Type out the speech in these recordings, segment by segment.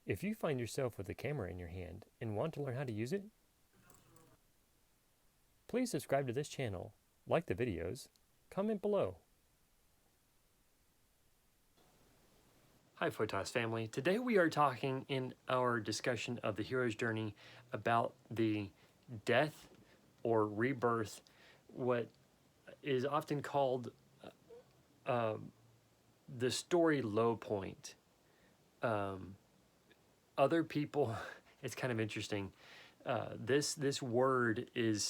If you find yourself with a camera in your hand and want to learn how to use it, please subscribe to this channel, like the videos, comment below. Hi Photos family. Today we are talking in our discussion of the hero's journey about the death or rebirth, what is often called the story low point. Other people, it's kind of interesting. This word is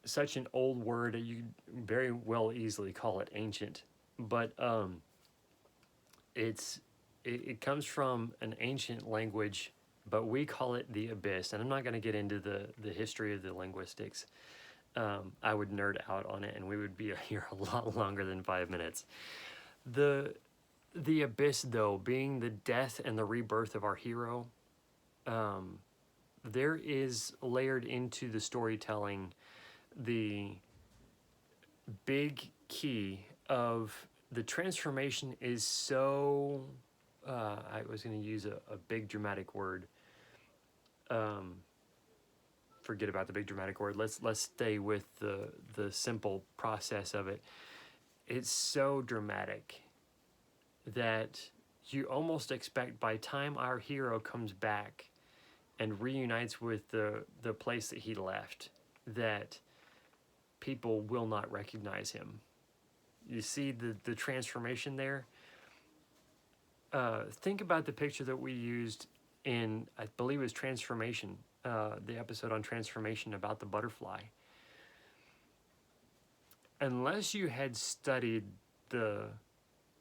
such an old word that you very well easily call it ancient, but it comes from an ancient language, but we call it the abyss. And I'm not going to get into the history of the linguistics. I would nerd out on it, and we would be here a lot longer than 5 minutes. The abyss, though, being the death and the rebirth of our hero, there is layered into the storytelling the big key of the transformation is so, I was going to use a big dramatic word. Forget about the big dramatic word. Let's stay with the simple process of it. It's so dramatic that you almost expect by time our hero comes back and reunites with the place that he left, that people will not recognize him. You see the transformation there? Think about the picture that we used in, I believe it was Transformation, the episode on transformation about the butterfly. Unless you had studied the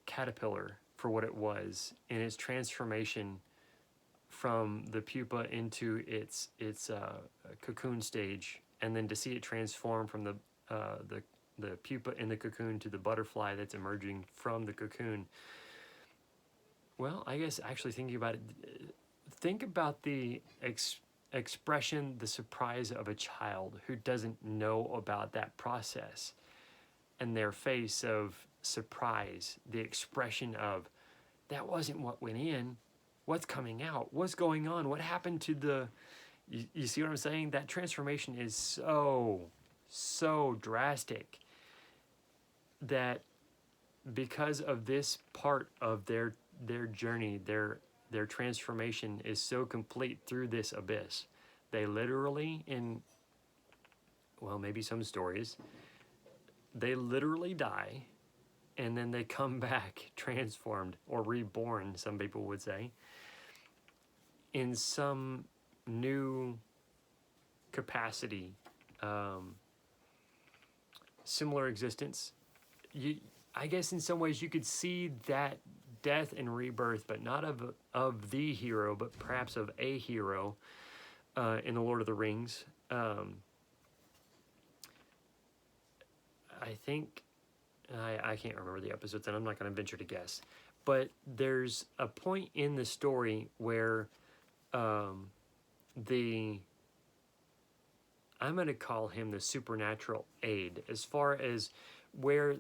caterpillar for what it was in its transformation from the pupa into its cocoon stage, and then to see it transform from the pupa in the cocoon to the butterfly that's emerging from the cocoon. Well, I guess actually thinking about it, think about the expression, the surprise of a child who doesn't know about that process, and their face of surprise, the expression of, that wasn't what went in, what's coming out, what's going on, what happened to the, you see what I'm saying? That transformation is so drastic that because of this part of their journey, their transformation is so complete through this abyss. They literally, in, well, maybe some stories, they literally die and then they come back transformed or reborn, some people would say, in some new capacity, similar existence. I guess in some ways you could see that death and rebirth, but not of the hero, but perhaps of a hero in the Lord of the Rings. I think, I can't remember the episodes, and I'm not going to venture to guess, but there's a point in the story where I'm going to call him the supernatural aid, as far as where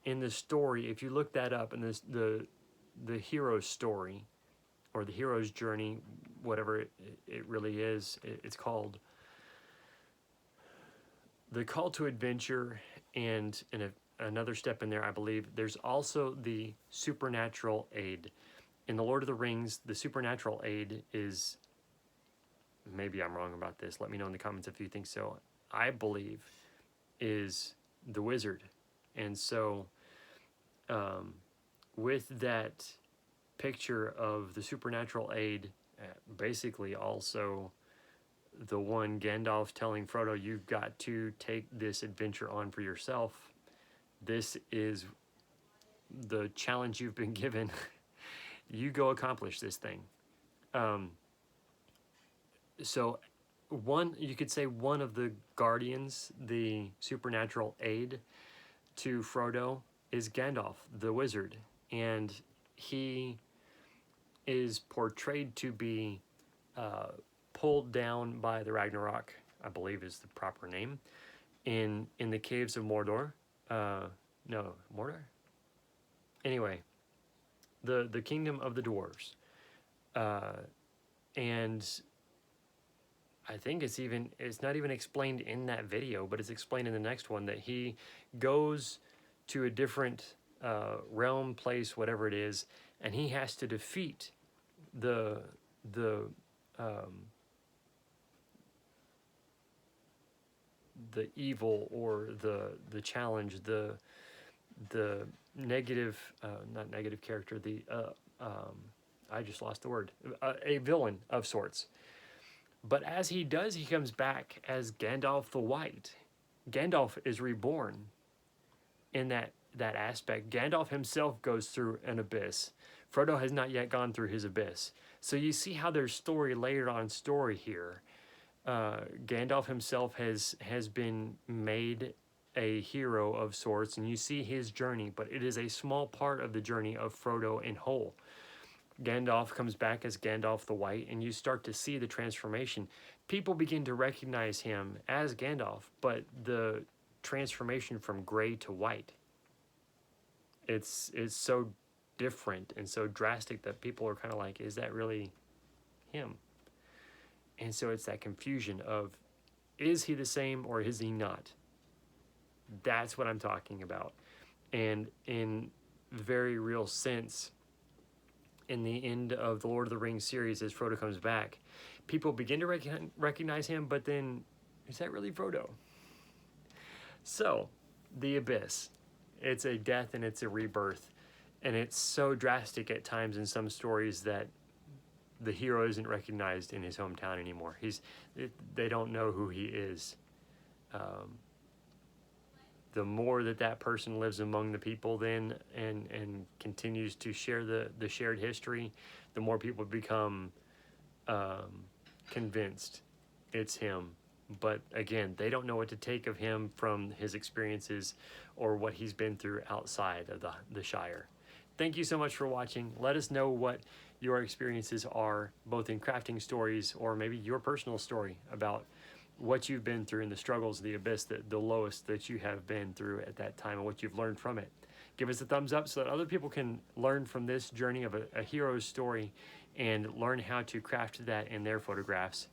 in the story, if you look that up in the hero's story, or the hero's journey, whatever it really is, it's called the call to adventure, and in another step in there, I believe, there's also the supernatural aid. In the Lord of the Rings, the supernatural aid is, maybe I'm wrong about this, let me know in the comments if you think so, I believe is the wizard. And so with that picture of the supernatural aid, basically also the one Gandalf telling Frodo, you've got to take this adventure on for yourself. This is the challenge you've been given. You go accomplish this thing. So you could say one of the guardians, the supernatural aid to Frodo, is Gandalf, the wizard. And he is portrayed to be pulled down by the Ragnarok, I believe is the proper name, in the caves of Mordor. No, Mordor? Anyway, the kingdom of the dwarves. And I think it's not even explained in that video, but it's explained in the next one that he goes to a different realm, place, whatever it is, and he has to defeat the evil, or the challenge, the negative, not negative character, I just lost the word, a villain of sorts. But as he does, he comes back as Gandalf the White. Gandalf is reborn in that aspect. Gandalf himself goes through an abyss. Frodo has not yet gone through his abyss. So you see how there's story layered on story here. Gandalf himself has been made a hero of sorts, and you see his journey, but it is a small part of the journey of Frodo in whole. Gandalf comes back as Gandalf the White, and you start to see the transformation. People begin to recognize him as Gandalf, but the transformation from gray to white, it's so different and so drastic that people are kind of like, is that really him? And so it's that confusion of, is he the same or is he not? That's what I'm talking about. And in very real sense, in the end of the Lord of the Rings series, as Frodo comes back, people begin to recognize him, but then, is that really Frodo? So, the abyss. It's a death and it's a rebirth. And it's so drastic at times in some stories that the hero isn't recognized in his hometown anymore. They don't know who he is. The more that person lives among the people then and continues to share the shared history, the more people become convinced it's him. But again, they don't know what to take of him from his experiences or what he's been through outside of the Shire. Thank you so much for watching. Let us know what your experiences are, both in crafting stories or maybe your personal story about what you've been through and the struggles of the abyss, the lowest that you have been through at that time, and what you've learned from it. Give us a thumbs up so that other people can learn from this journey of a hero's story and learn how to craft that in their photographs.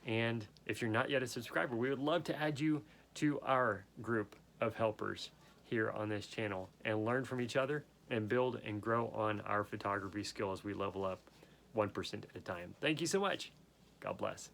And if you're not yet a subscriber, we would love to add you to our group of helpers here on this channel and learn from each other and build and grow on our photography skill as we level up 1% at a time. Thank you so much. God bless.